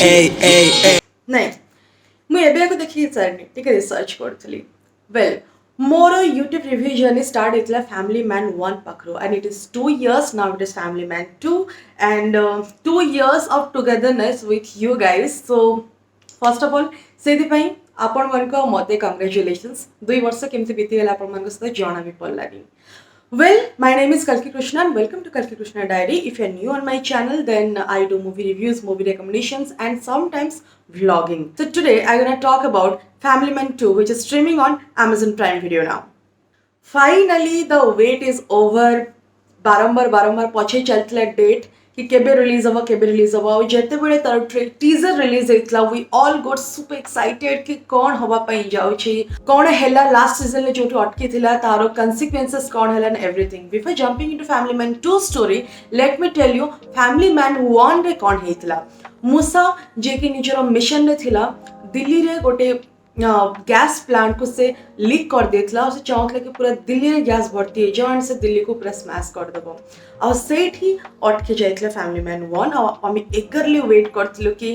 ନାଇଁ ମୁଁ ଏବେ ଆକୁ ଦେଖିକି ସାରିନି ଟିକେ ରିସର୍ଚ୍ଚ କରୁଥିଲି ୱେଲ୍ ମୋର ୟୁଟ୍ୟୁବ୍ ରିଭ୍ୟୁ ଜର୍ନି ଷ୍ଟାର୍ଟ ହେଇଥିଲା ଫ୍ୟାମିଲି ମ୍ୟାନ୍ 1 ପାଖରୁ and it is 2 years now it is family man 2 and 2 years of togetherness with you guys so first of all ସେଥିପାଇଁ ଆପଣମାନଙ୍କୁ ମୋତେ କଂଗ୍ରାଚୁଲେସନ୍ସ 2 ବର୍ଷ କେମିତି ବିତିଗଲା ଆପଣମାନଙ୍କ ସହିତ ଜଣା ବି ପଡ଼ିଲାନି Well, my name is Kalki Krishna and welcome to Kalki Krishna Diary. If you're new on my channel, then I do movie reviews, movie recommendations, and sometimes vlogging. So today I'm gonna talk about Family Man 2, which is streaming on Amazon Prime Video now. Finally, the wait is over. बारंबार पछे चलता date कि केबे release हम और जिते बड़े तार टीजर रिलीज होता we all got super excited कि कौन हवा पई जाउछि कौन हैला लास्ट सीजन ले जोटु अटकी थिला तारो कन्सिक्वेंसेस कौन हैला and everything before jumping into family man 2 story let me tell you family man 1 रे कौन हेतिला मूसा जे कि निजर मिशन रे थिला दिल्ली रे गोटे गैस प्लांट को से लीक कर देता और चाहूला कि पूरा दिल्ली में गैस भर्ती हो एंड से दिल्ली को पूरा स्मैश करदेव और से अटकी जाइए फैमिली मैन 1 आम एगरली वेट करूँ कि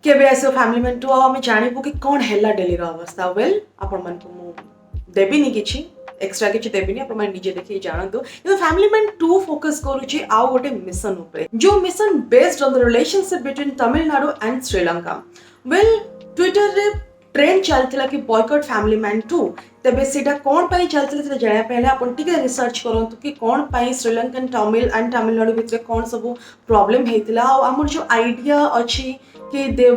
केबे आसो फैमिली मैन 2 आम जानबू कि कौन है डेली अवस्था वेल आपण मन को मु देबिनी किछि एक्स्ट्रा किछि देबिनी आपण मन निजे देखि जानतो ये फैमिली मैन 2 फोकस करूछि आउ गोटे मिशन ऊपर जो mission based on the relationship between Tamil Nadu and Sri Lanka well Twitter रे ट्रेंड चलता कि बॉयकॉट फैमिली मैन 2 तेबे सेटा कौन पाई चलता जाना पहले अपन टिके रिसर्च करंतु कि कौन पाई श्रीलंकन तमिल एंड तमिलनाडु भितर कौन सब प्रॉब्लम हेतिला और हमर जो आइडिया अछि कि दे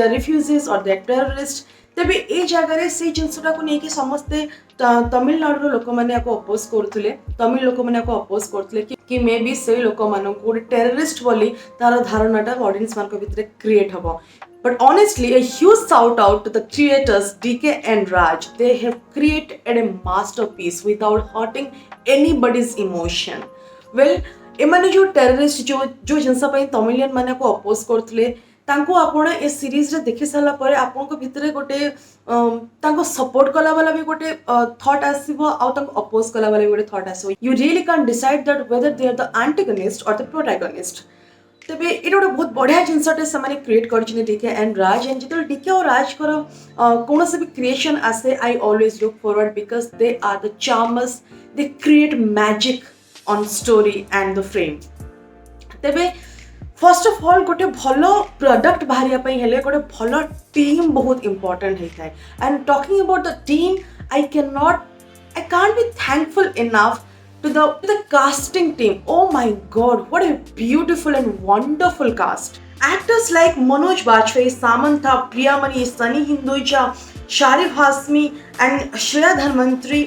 रिफ्यूजीज और दे टेररिस्ट तेबे ए जगह रे से जिंसटा को नेकी समस्ते तमिलनाडु लोक माने को अपोज करथुले तमिल लोक माने को अपोज करथुले कि मे बी से लोक मानन को टेररिस्ट बोली तार धारणाटा ऑडियंस मान को भितर क्रिएट हबो But honestly, a huge shout out to the creators DK and Raj. They have created a masterpiece without hurting anybody's emotion. Well, एमाने जो टेररिस्ट जो जिनसा पई तमिलियन माने को अपोज करथले तांको आपण ए सीरीज रे देखि साला परे आपन को भितरे गोटे तांको सपोर्ट कला वाला भी गोटे थॉट आसीबो आ तांको अपोज कला वाला भी गोटे थॉट आसीबो you really can decide that whether they are the antagonist और द प्रोटैगनिस्ट तेबे ये गोटे बहुत बढ़िया जिनसटे से क्रिएट कर डीके एंड राज एंड जो डीके और राज कर कौन से भी क्रिएशन आसे I always look forward because they are the charmers they create magic on story and the frame तेबे फर्स्ट ऑफ ऑल गोटे भल प्रोडक्ट बाहरिया हेले गोटे भल टीम बहुत इंपोर्टेंट होता है and talking about the team I can't be thankful enough to the casting team. Oh my god, what a beautiful and wonderful cast. Actors like Manoj Bajpayee, Samantha, Priyamani, Sunny Hinduja, Sharif Hasmi and Shreya Dharmantri.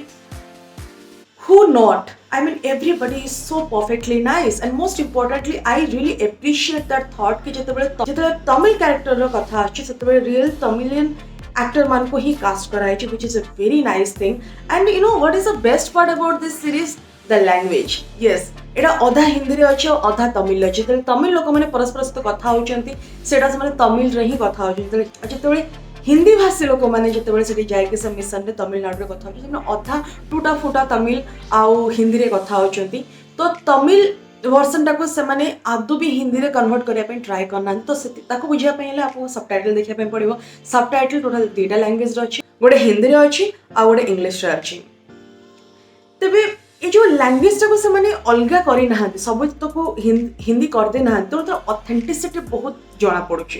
Who not? I mean everybody is so perfectly nice and most importantly I really appreciate that thought कि जेतबेले Tamil character रो कथा आछि सेतबेले real Tamilian actor मान को ही cast कराइ छै which is a very nice thing and you know what is the best part about this series the language yes एटा अधा हिंदी रे अछि अधा तमिल अछि त तमिल लोक माने परस्पर सहित कथा होचंती सेटा से माने तमिल रे ही कथा होचंती जेतेबेले हिंदी भाषी लोक माने जेतेबेले सेठी जाय के सब मिशन रे तमिलनाडु रे कथा होचंती अधा टूटा फुटा तमिल आउ हिंदी रे कथा होचंती तो तमिल वर्सन टाको से माने आदु भी हिंदी रे कन्वर्ट करिया पे ट्राई करना तो से ताको बुझिया पे हेले आपको सबटाइटल देखिया पे पड़िबो सबटाइटल टोटल दुटा लैंग्वेज रे अछि गोटे हिंदी रे अछि आ गोटे इंग्लिश रे अछि तबे ये जो लैंग्वेज टाको से माने अलगा करी नहांती सब तो हिंदी कर दे नहांती तो ऑथेंटिसिटी बहुत जना पड़ुछि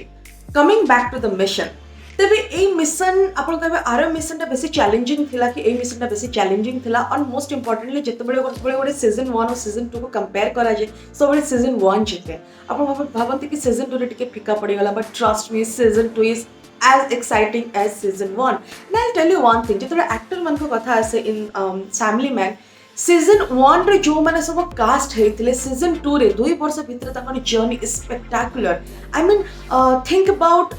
coming back to the mission तबे ए मिशन आपण कहबे आरो मिशन टा बेसी चैलेंजिंग थिला कि ए मिशन टा बेसी चैलेंजिंग थिला और मोस्ट इंपोर्टेंटली जेतेबेले गोटे सीजन 1 और सीजन 2 को कंपेयर करा जे सबले सीजन 1 जीते आपण भाबंती कि सीजन 2 रे टिके फिका पड़ी गला but trust me season 2 is as exciting as season 1 and I'll tell you one thing जेतेबेले एक्टर मन को कथा आसे इन फैमिली मैन सीजन 1 रे जो माने सब कास्ट हेतिले सीजन 2 रे 2 वर्ष भितर ताकनी journey is spectacular I mean think about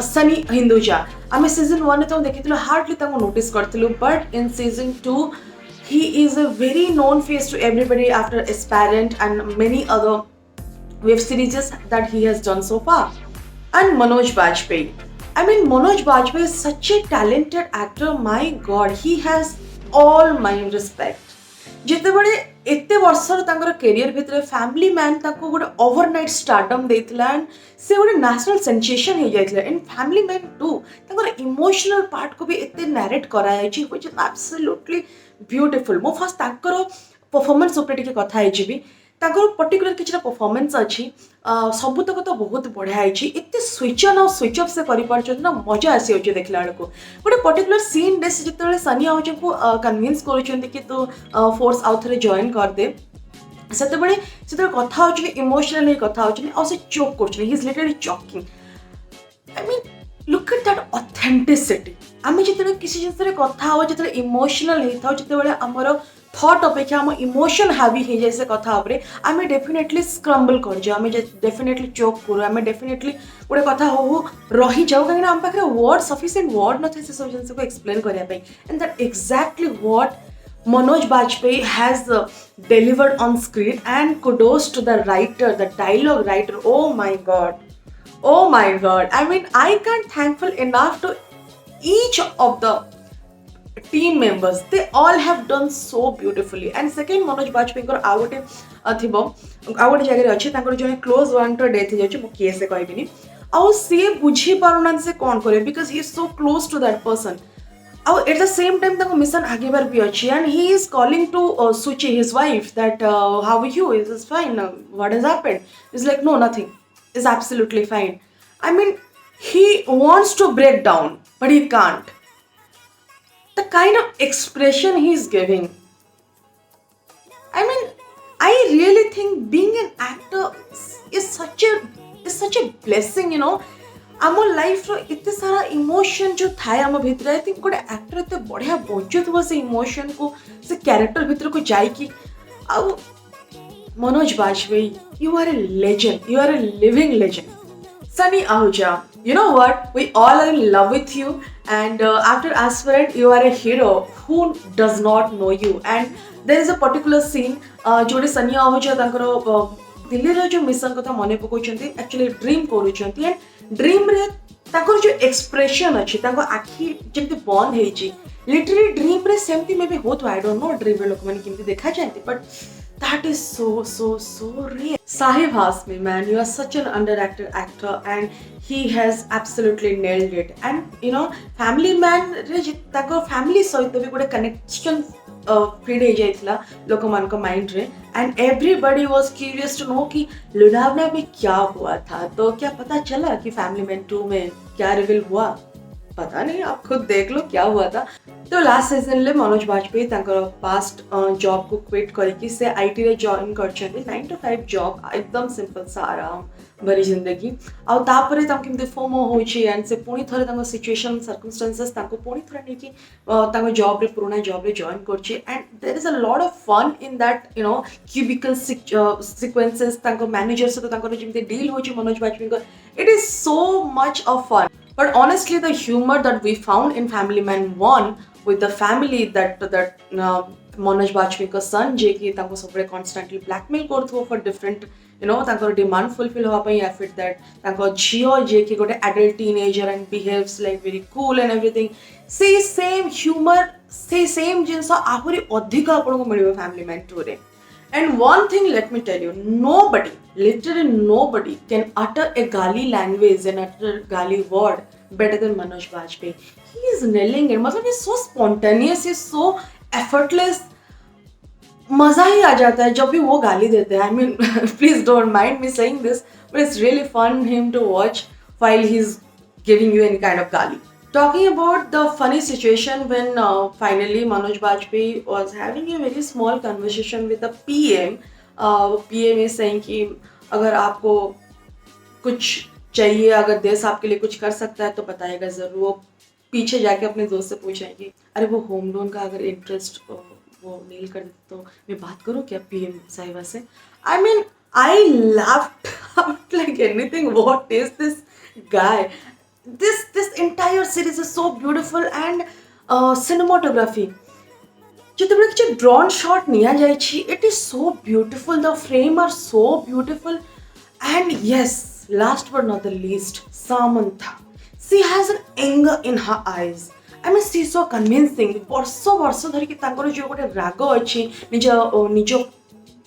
Sunny Hinduja आमे सीजन 1 रे तो देखितलो हार्डली ताको नोटिस करथिलु but in season 2 he is a very known face to everybody after Aspirant and many other web series that he has done so far and Manoj Bajpayee I mean Manoj Bajpayee is such a talented actor my god he has all my respect जेतेबेले एते वर्षर तांकर career भितर family man ताको गोटे overnight stardom देथिला and से गोटे national sensation हो जाइथिला in family man 2 तांकर emotional part को भी एते नैरेट कराया छि व्हिच इज एब्सोल्युटली ब्यूटीफुल मो फर्स्ट तांकर परफॉर्मेंस ऊपर टिके कथा आइछि तांकर पर्टिकुलर किछटा परफॉर्मेंस अछि सबु तक तो बहुत बढ़िया आइछि एते स्विच ऑन और स्विच ऑफ से करि पारछन ना मजा आसी होछि देखला बेलको गोटे पर्टिकुलर सीन डेस जतले सनी आहूजा को कन्विंस करूछन कि तू फोर्स आउ थरे जॉइन कर दे सेते कथा होछि इमोशनली कथा होछि और से चोक करछन he is literally choking I mean look at that authenticity आमे जतले किसी जिंस रे कथा हो जतले इमोशनल हेता हो जतले हमर थॉट अपेक्षा हम इमोशन हावी हो जाए से कथा उपरे आमे डेफिनेटली स्क्रम्बल कर जाओ आमे डेफिनेटली चोक करू आमे डेफिनेटली गोटे कथा हो रही जाओ कहीं आम पाखे वर्ड सफिशिएंट वर्ड न थे से सब जिन को एक्सप्लेन करने पे and that exactly what Manoj Bajpayee has delivered on screen and kudos to the writer, the dialogue writer. Oh my god. Oh my god. I mean, I can't thankful enough to each of the team members. They all have done so beautifully. And second, Manoj Bajpayee को आउटे थिबो आउटे जगह रे अछि तांकर जने close one तो death जाछि मो केसे कहबिनी आउ से बुझी पारुनान से कोन करे because he is so close to that person और एट द सेम टाइम ताको मिशन आगे बार भी अच्छी and he is calling to Suchi his wife that how are you is this fine what has happened is like no nothing is absolutely fine I mean he wants to break down but he can't the kind of expression he is giving I mean I really think being an actor is such a blessing you know आम life रो इतने सारा emotion जो थाए आम भितर I think गोटे actor एत बढ़िया बचुव से इमोशन को से कैरेक्टर भितर को जाइकी आउ Manoj Bajpayee you are a legend you are a living legend Sunny Ahuja you know what we all are in love with you and after aspirant you are a hero who does not know you and there is a particular scene जोड़े सनी आहूजा तांकर दिल्ली रो जो mission कथा मने पकोचंती actually dream करूचंती and dream रे ताकर जो expression अछि ताको आखी जेमते बंद हेई छी लिटरली ड्रीम रे सेमती मे भी होत आई डोंट नो ड्रीम रे लोक माने किंती देखा जायती but that is so real. Sahib Hasmi, man, you are such an underacted actor and he has absolutely nailed it. And you know, family man re tako family सहित भी गोटे connection feed हो जाइथिला लोक मान को माइंड रे and everybody was curious to know कि लुनावना में क्या हुआ था तो क्या पता चला कि फैमिली मैन 2 में क्या रिवील हुआ पता नहीं आप खुद देख लो क्या हुआ था तो लास्ट सीजन ले मनोज बाजपेयी तांकर पास्ट जॉब को क्विट करके से आईटी रे जॉइन करछन्ते 9 to 5 जॉब एकदम सिंपल सा आराम भरी जिंदगी आ तापरे ताम किमते फोमो होइछि एंड से पुणी थरे तांको सिचुएशन सर्कमस्टेंसेस तांको पुणी थरे नेकी तांको जॉब रे पुराना जॉब रे जॉइन करछि and there is a lot of fun in that you know cubicle sequences तांको मैनेजर से तांको जिमते डील होइछि मनोज बाजपेयी को it is so much of fun but honestly the humor that we found in Family Man 1 with the family that Manoj Bajpayee का son जे कि तांको सबरे constantly blackmail करथो for different you know तांको demand fulfill होवा पई या फिर that तांको झियो जे कि गोटे adult teenager and behaves like very cool and everything से same humor से same जिंस आहुरी अधिक आपन को मिलिबो Family Man 2 रे and one thing let me tell you nobody literally nobody can utter a gali language and utter gali word better than Manoj Bajpayee he is nailing it मतलब he's so spontaneous he's so effortless मजा ही आ जाता है जब भी वो गाली देते हैं I mean please don't mind me saying this but it's really fun him to watch while he's giving you any kind of gali talking about the funny situation when finally Manoj Bajpayee was having a very small conversation with the PM PM is saying कि अगर आपको कुछ चाहिए अगर देश आपके लिए कुछ कर सकता है तो बताएगा ज़रूर वो पीछे जाके अपने दोस्त से पूछेंगे अरे वो होम लोन का अगर इंटरेस्ट वो नील कर देते तो मैं बात करूँ क्या PM साहिबा से I mean I laughed out like anything what is this guy this entire series is so beautiful and cinematography जितने किसी ड्रोन शॉट निया जाइछि it is so beautiful the frame are so beautiful and yes last but not the least Samantha she has an anger in her eyes I mean, she's so convincing. ବର୍ଷ ଧରିକି ତାଙ୍କର ଯେଉଁ ଗୋଟେ ରାଗ ଅଛି ନିଜ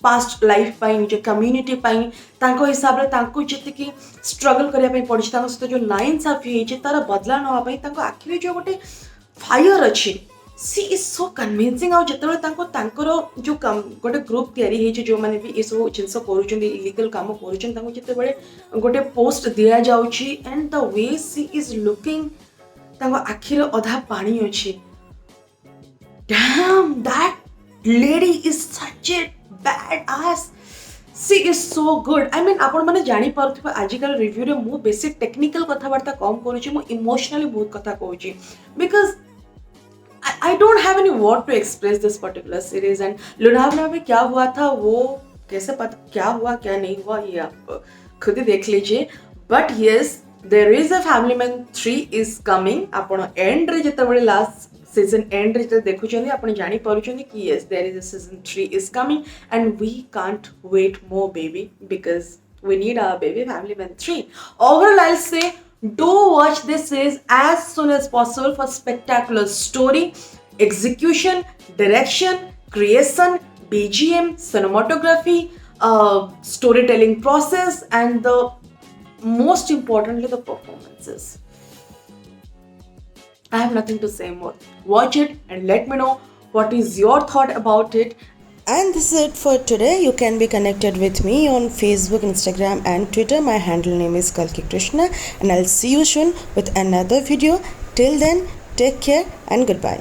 ପାଷ୍ଟ ଲାଇଫ୍ ପାଇଁ, ନିଜ କମ୍ୟୁନିଟି ପାଇଁ, ତାଙ୍କ ହିସାବରେ ତାଙ୍କୁ ଯେତିକି ଷ୍ଟ୍ରଗଲ୍ କରିବା ପାଇଁ ପଡ଼ିଛି, ତାଙ୍କ ସହିତ ଯେଉଁ ନାଇନ୍ସାଫି ହେଇଛି ତାର ବଦଲା ନେବା ପାଇଁ ତାଙ୍କ ଆଖିରେ ଯେଉଁ ଗୋଟେ ଫାୟାର ଅଛି, ସି ଇଜ୍ ସୋ କନଭିନ୍ସିଂ। ଆଉ ଯେତେବେଳେ ତାଙ୍କର ଯେଉଁ ଗୋଟେ ଗ୍ରୁପ୍ ତିଆରି ହେଇଛି ଯେଉଁମାନେ ବି ଏସବୁ ଜିନିଷ କରୁଛନ୍ତି, ଇଲିଗାଲ୍ କାମ କରୁଛନ୍ତି, ତାଙ୍କୁ ଯେତେବେଳେ ଗୋଟେ ପୋଷ୍ଟ ଦିଆଯାଉଛି and the we C is looking, ତାଙ୍କ ଆଖିରେ ଅଧା ପାଣି ଅଛି। Damn, that lady is such a badass. She is so good. I mean, ଆପଣ ମାନେ ଜାଣିପାରୁଥିବେ ଆଜିକାର ରିଭ୍ୟୁରେ ମୁଁ ବେଶୀ ଟେକ୍ନିକାଲ କଥାବାର୍ତ୍ତା କମ୍ କରୁଛି, ମୁଁ ଇମୋସନାଲି ବହୁତ କଥା କହୁଛି, because I don't have any word to express this particular series. And Lonavala में क्या हुआ था वो कैसे पता क्या हुआ क्या नहीं हुआ ये आप खुद ही देख लीजिए. But yes, there is a Family Man 3 is coming. आपण end रे जेतेबेले last season end रे जेते देखुचंदी आपण जानि पारुचंदी कि yes, there is a season 3 is coming and we can't wait more, baby, because we need our baby Family Man 3. Overall, I'll say do watch this series as soon as possible for spectacular story, execution, direction, creation, BGM, cinematography, storytelling process, and the most importantly the performances. I have nothing to say more. Watch it and let me know what is your thought about it. And this is it for today. You can be connected with me on Facebook, Instagram and Twitter. My handle name is Kalki Krishna and I'll see you soon with another video. Till then, take care and goodbye.